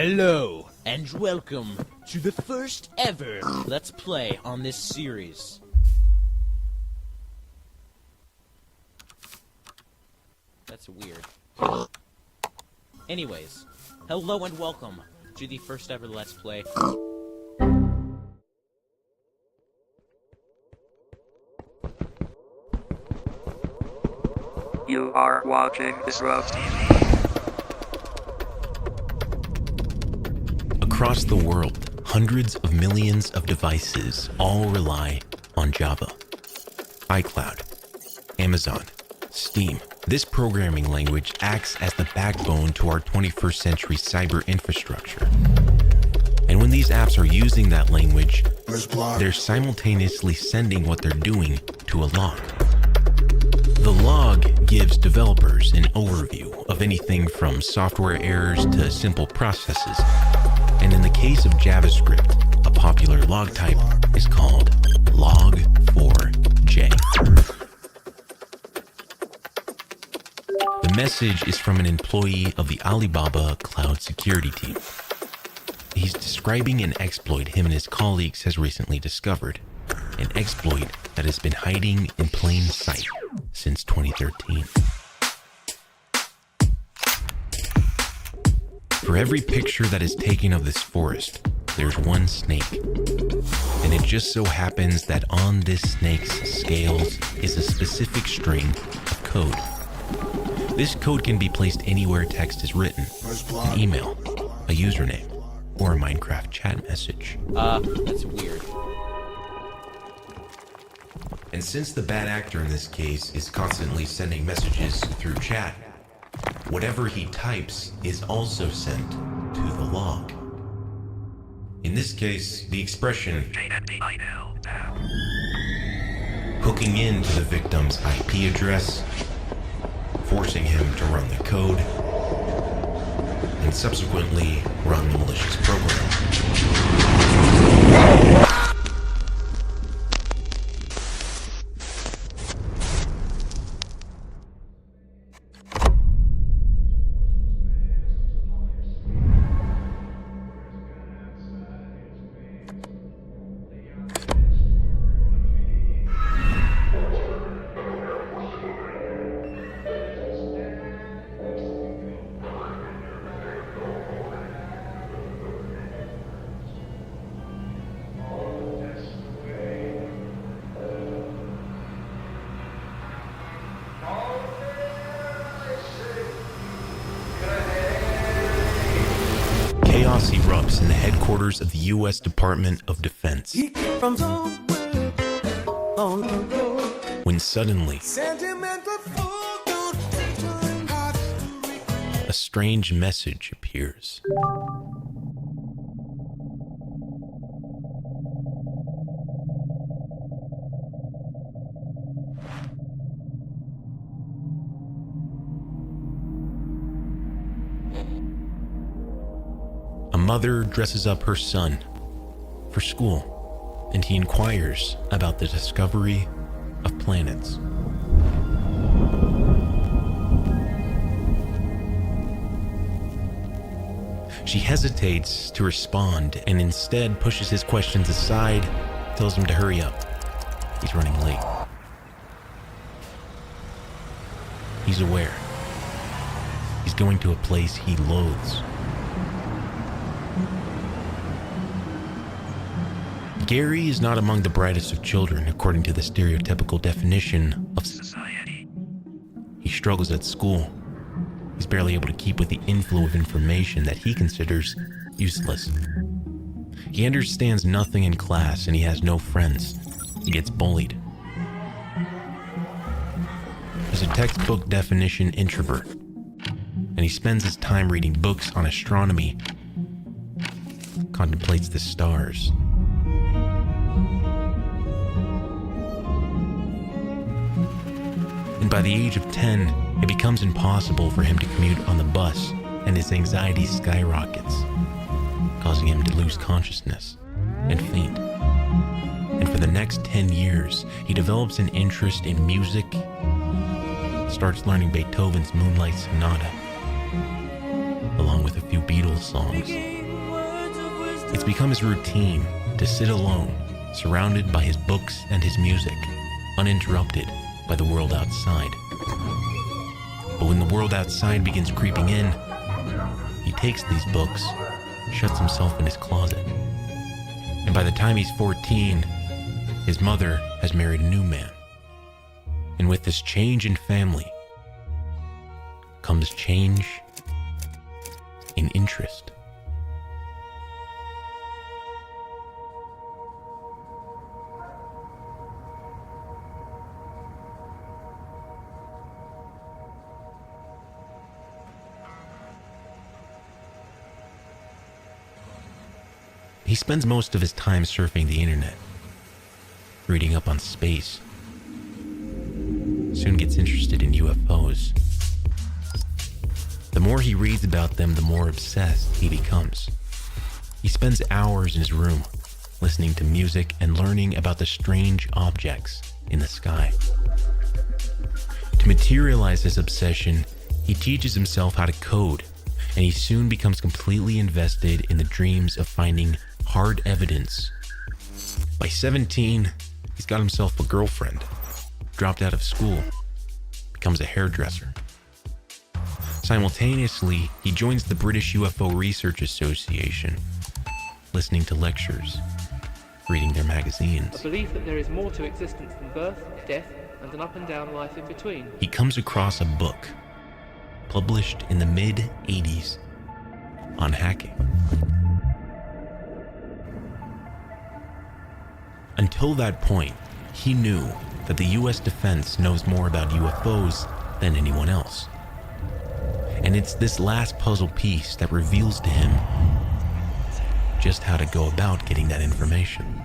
Hello, and welcome to the first ever Let's Play on this series. That's weird. Anyways, hello and welcome to the first ever Let's Play. You are watching Disrup TV. Across the world, hundreds of millions of devices all rely on Java. iCloud, Amazon, Steam. This programming language acts as the backbone to our 21st century cyber infrastructure. And when these apps are using that language, they're simultaneously sending what they're doing to a log. The log gives developers an overview of anything from software errors to simple processes. And in the case of JavaScript, a popular log type is called log4j. The message is from an employee of the Alibaba cloud security team. He's describing an exploit him and his colleagues has recently discovered, an exploit that has been hiding in plain sight since 2013. For every picture that is taken of this forest, there's one snake. And it just so happens that on this snake's scales is a specific string of code. This code can be placed anywhere text is written, an email, a username, or a Minecraft chat message. That's weird. And since the bad actor in this case is constantly sending messages through chat, whatever he types is also sent to the log. In this case, the expression hooking into the victim's IP address, forcing him to run the code, and subsequently run the malicious program. Chaos erupts in the headquarters of the U.S. Department of Defense. When suddenly, a strange message appears. A mother dresses up her son for school, and he inquires about the discovery of planets. She hesitates to respond and instead pushes his questions aside, tells him to hurry up. He's running late. He's aware. He's going to a place he loathes. Gary is not among the brightest of children, according to the stereotypical definition of society. He struggles at school. He's barely able to keep with the inflow of information that he considers useless. He understands nothing in class and he has no friends. He gets bullied. He's a textbook definition introvert, and he spends his time reading books on astronomy, contemplates the stars. And by the age of 10, it becomes impossible for him to commute on the bus, and his anxiety skyrockets, causing him to lose consciousness and faint. And for the next 10 years, he develops an interest in music, starts learning Beethoven's Moonlight Sonata, along with a few Beatles songs. It's become his routine to sit alone, surrounded by his books and his music, uninterrupted by the world outside. But when the world outside begins creeping in, he takes these books, shuts himself in his closet. And by the time he's 14, his mother has married a new man. And with this change in family comes change in interest. He spends most of his time surfing the internet, reading up on space. Soon gets interested in UFOs. The more he reads about them, the more obsessed he becomes. He spends hours in his room, listening to music and learning about the strange objects in the sky. To materialize his obsession, he teaches himself how to code, and he soon becomes completely invested in the dreams of finding hard evidence. By 17, he's got himself a girlfriend, dropped out of school, becomes a hairdresser. Simultaneously, he joins the British UFO Research Association, listening to lectures, reading their magazines. A belief that there is more to existence than birth, death, and an up and down life in between. He comes across a book, published in the mid-80s, on hacking. Until that point, he knew that the US defense knows more about UFOs than anyone else. And it's this last puzzle piece that reveals to him just how to go about getting that information.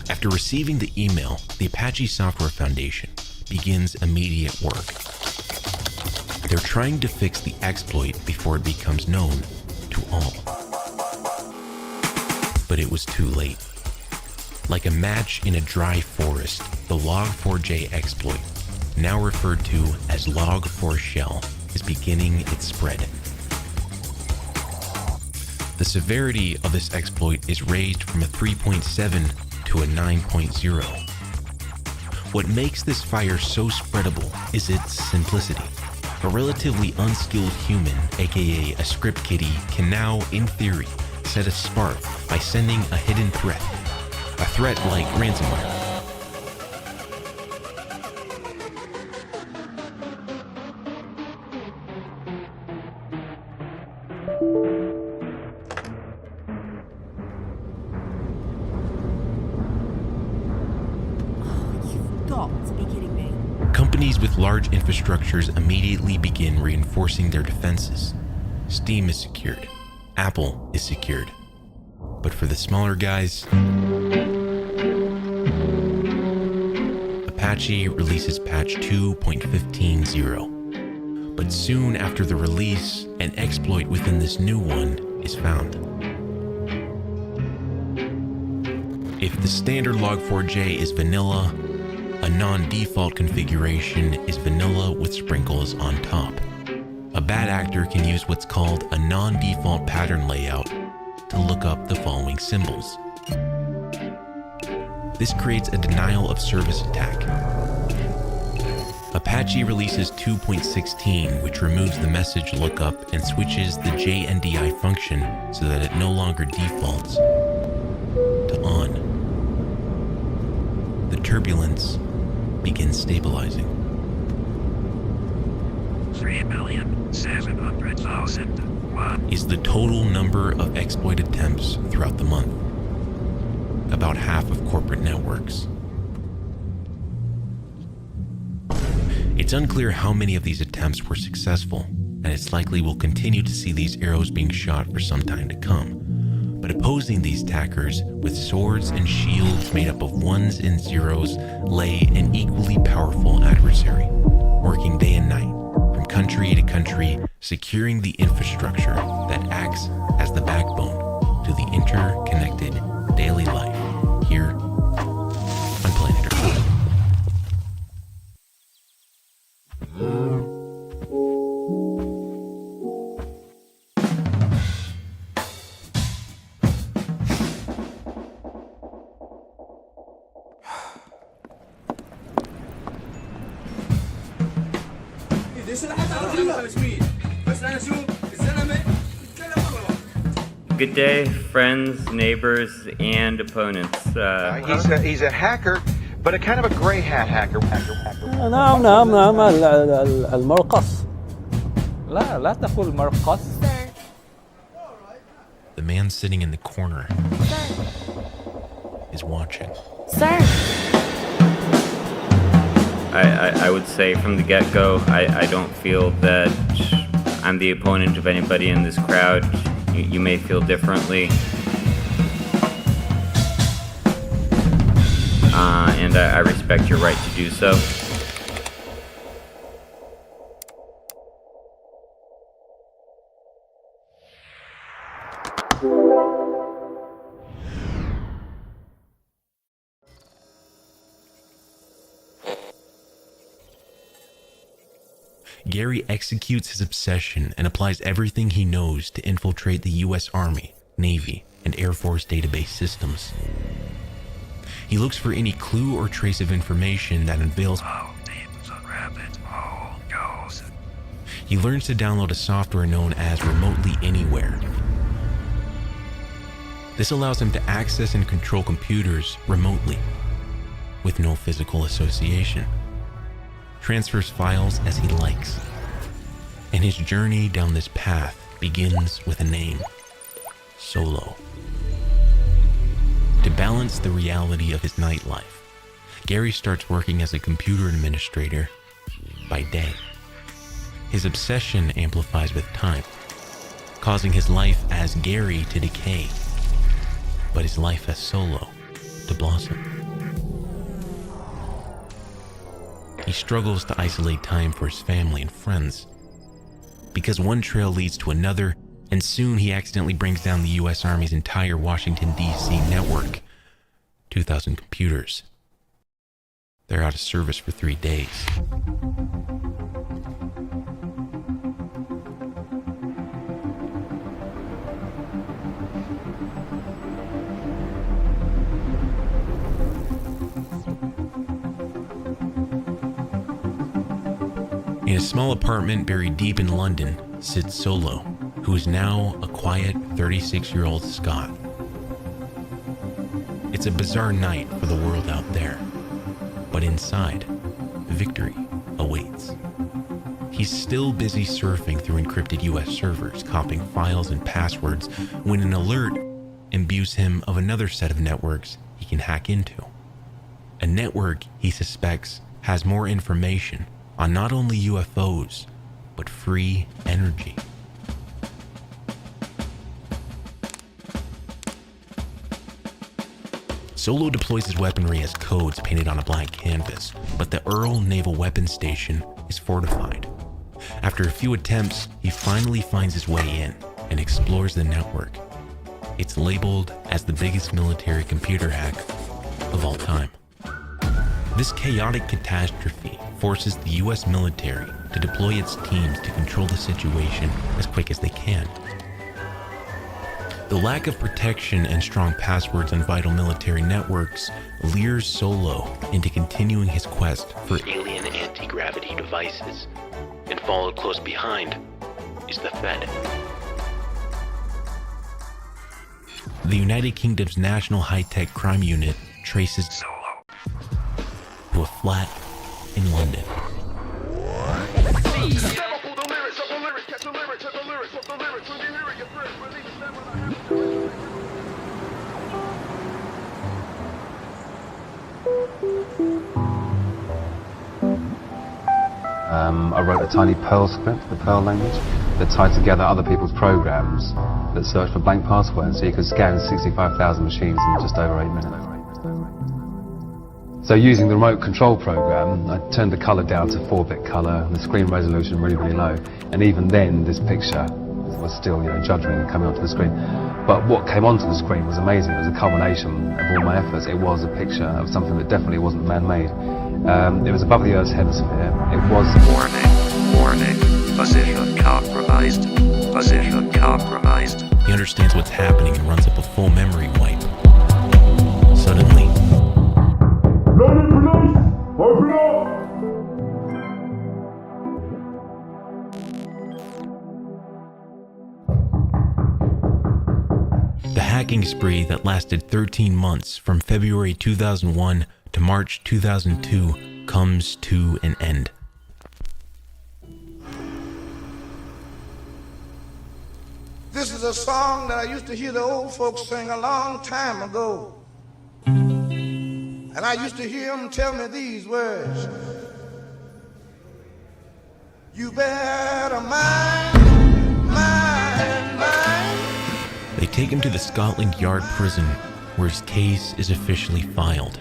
After receiving the email, the Apache Software Foundation begins immediate work. They're trying to fix the exploit before it becomes known to all. But it was too late. Like a match in a dry forest, the Log4j exploit, now referred to as Log4Shell, is beginning its spread. The severity of this exploit is raised from a 3.7 to a 9.0. What makes this fire so spreadable is its simplicity. A relatively unskilled human, aka a script kiddie, can now, in theory, set a spark by sending a hidden threat. A threat like ransomware. Companies with large infrastructures immediately begin reinforcing their defenses. Steam is secured. Apple is secured. But for the smaller guys, Apache releases patch 2.15.0. But soon after the release, an exploit within this new one is found. If the standard Log4j is vanilla, a non-default configuration is vanilla with sprinkles on top. A bad actor can use what's called a non-default pattern layout to look up the following symbols. This creates a denial of service attack. Apache releases 2.16, which removes the message lookup and switches the JNDI function so that it no longer defaults to on. turbulence begins stabilizing. 3,700,000 Is the total number of exploit attempts throughout the month. About half of corporate networks. It's unclear how many of these attempts were successful, and it's likely we'll continue to see these arrows being shot for some time to come. But opposing these attackers with swords and shields made up of ones and zeros lay an equally powerful adversary, working day and night, from country to country, securing the infrastructure that acts as the backbone to the interconnected daily life here on planet Earth. Good day, friends, neighbors, and opponents. He's a hacker, but a kind of a gray hat hacker. نعم نعم نعم المرقص لا تقول مرقص. The man sitting in the corner is watching. Sir. I would say from the get-go, I don't feel that I'm the opponent of anybody in this crowd. You may feel differently. And I respect your right to do so. Gary executes his obsession and applies everything he knows to infiltrate the US Army, Navy, and Air Force database systems. He looks for any clue or trace of information that unveils. He learns to download a software known as Remotely Anywhere. This allows him to access and control computers remotely, with no physical association. Transfers files as he likes. And his journey down this path begins with a name: Solo. To balance the reality of his nightlife, Gary starts working as a computer administrator by day. His obsession amplifies with time, causing his life as Gary to decay, but his life as Solo to blossom. He struggles to isolate time for his family and friends, because one trail leads to another, and soon he accidentally brings down the US Army's entire Washington, D.C. network. 2,000 computers. They're out of service for 3 days. In a small apartment buried deep in London sits Solo, who is now a quiet 36-year-old Scot. It's a bizarre night for the world out there, but inside, victory awaits. He's still busy surfing through encrypted US servers, copying files and passwords, when an alert imbues him of another set of networks he can hack into. A network he suspects has more information on not only UFOs, but free energy. Solo deploys his weaponry as codes painted on a blank canvas, but the Earl Naval Weapons Station is fortified. After a few attempts, he finally finds his way in and explores the network. It's labeled as the biggest military computer hack of all time. This chaotic catastrophe forces the US military to deploy its teams to control the situation as quick as they can. The lack of protection and strong passwords on vital military networks lures Solo into continuing his quest for alien anti-gravity devices, and followed close behind is the Fed. The United Kingdom's National High-Tech Crime Unit traces Solo. to a flat in London. I wrote a tiny Perl script, the Perl language, that tied together other people's programs that searched for blank passwords, so you could scan 65,000 machines in just over 8 minutes. So using the remote control program, I turned the colour down to 4-bit colour, and the screen resolution really, really low. And even then, this picture was still, juddering coming onto the screen. But what came onto the screen was amazing. It was a culmination of all my efforts. It was a picture of something that definitely wasn't man-made. It was above the Earth's hemisphere. It was... Warning. Position compromised. Position compromised. He understands what's happening and runs up a full memory wipe. Suddenly... Open up! The hacking spree that lasted 13 months from February 2001 to March 2002 comes to an end. This is a song that I used to hear the old folks sing a long time ago. And I used to hear them tell me these words. You better mind. They take him to the Scotland Yard prison, where his case is officially filed.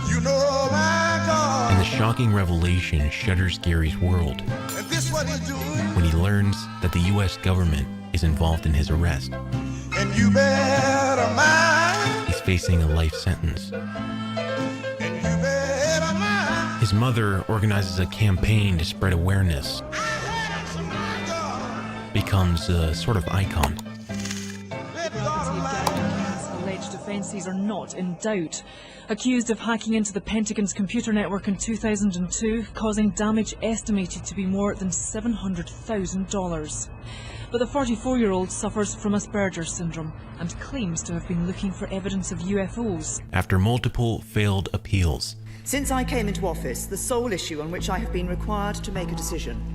You know my God. And the shocking revelation shudders Gary's world. And this what he's doing. When he learns that the US government is involved in his arrest. And you better mind. He's facing a life sentence. And you better mind. His mother organizes a campaign to spread awareness. Becomes a sort of icon. Alleged offences are not in doubt. Accused of hacking into the Pentagon's computer network in 2002, causing damage estimated to be more than $700,000. But the 44-year-old suffers from Asperger's syndrome and claims to have been looking for evidence of UFOs. After multiple failed appeals. Since I came into office, the sole issue on which I have been required to make a decision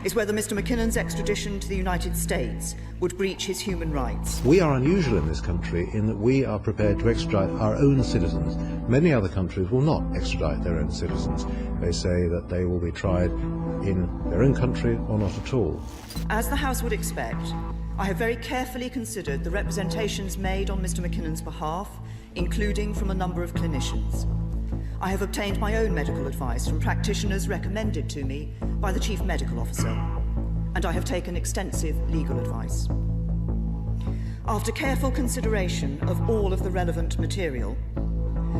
is whether Mr. McKinnon's extradition to the United States would breach his human rights. We are unusual in this country in that we are prepared to extradite our own citizens. Many other countries will not extradite their own citizens. They say that they will be tried in their own country or not at all. As the House would expect, I have very carefully considered the representations made on Mr. McKinnon's behalf, including from a number of clinicians. I have obtained my own medical advice from practitioners recommended to me by the Chief Medical Officer, and I have taken extensive legal advice. After careful consideration of all of the relevant material,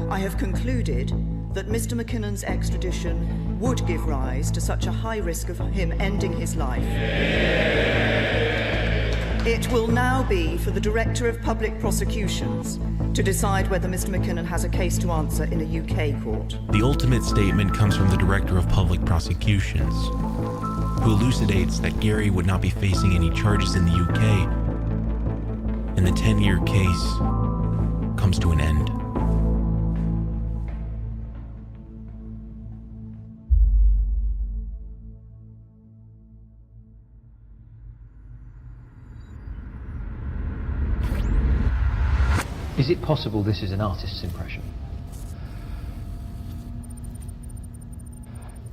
I have concluded that Mr. McKinnon's extradition would give rise to such a high risk of him ending his life. It will now be for the Director of Public Prosecutions to decide whether Mr. McKinnon has a case to answer in a UK court. The ultimate statement comes from the Director of Public Prosecutions, who elucidates that Gary would not be facing any charges in the UK, and the 10-year case comes to an end. Is it possible this is an artist's impression?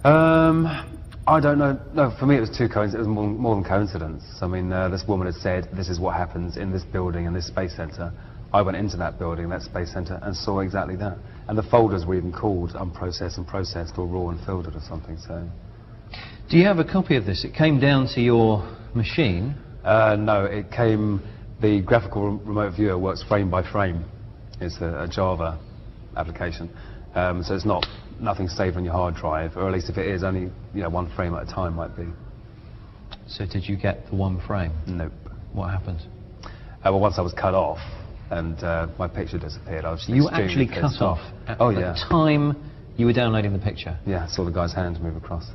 I don't know. No, for me it was two coincidences. It was more than coincidence. I mean, this woman had said, this is what happens in this building, in this space center. I went into that building, that space center, and saw exactly that. And the folders were even called unprocessed and processed, or raw and filtered or something, so... Do you have a copy of this? It came down to your machine? No, it came... The graphical remote viewer works frame by frame. It's a Java application, so it's nothing saved on your hard drive, or at least if it is, only one frame at a time might be. So did you get the one frame? Nope. What happened? Well, once I was cut off, and my picture disappeared. I was You were actually cut off at the time you were downloading the picture? Yeah, I saw the guy's hand move across.